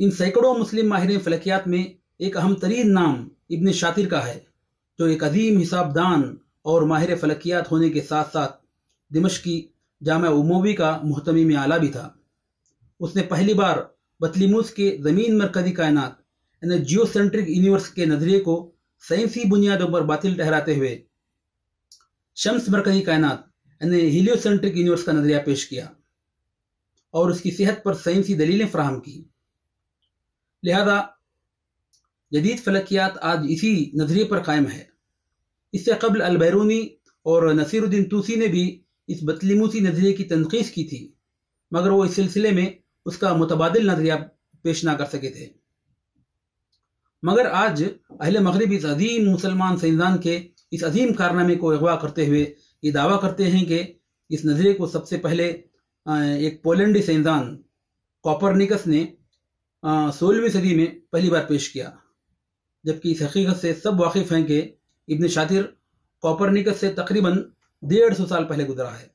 ان سینکڑوں مسلم ماہرین فلکیات میں ایک اہم ترین نام ابن شاطر کا ہے، جو ایک عظیم حساب دان اور ماہر فلکیات ہونے کے ساتھ ساتھ دمشقی جامع اموی کا محتمم اعلیٰ بھی تھا۔ اس نے پہلی بار بطلیموس کے زمین مرکزی کائنات یعنی جیو سینٹرک یونیورس کے نظریے کو سائنسی بنیادوں پر باطل ٹھہراتے ہوئے شمس مرکزی کائنات یعنی ہیلیو سینٹرک یونیورس کا نظریہ پیش کیا اور اس کی صحت پر سائنسی دلیلیں فراہم کی۔ لہذا جدید فلکیات آج اسی نظریے پر قائم ہے۔ اس سے قبل البیرونی اور نصیر الدین طوسی نے بھی اس بطلیموسی نظریے کی تنقید کی تھی، مگر وہ اس سلسلے میں اس کا متبادل نظریہ پیش نہ کر سکے تھے۔ مگر آج اہل مغرب اس عظیم مسلمان سائنسدان کے اس عظیم کارنامے کو اغوا کرتے ہوئے یہ دعویٰ کرتے ہیں کہ اس نظریے کو سب سے پہلے ایک پولینڈی سائنسدان کوپرنیکس نے 16ویں صدی میں پہلی بار پیش کیا، جبکہ اس حقیقت سے سب واقف ہیں کہ ابن شاطر کوپرنیکس سے تقریباً 150 سال پہلے گزرا ہے۔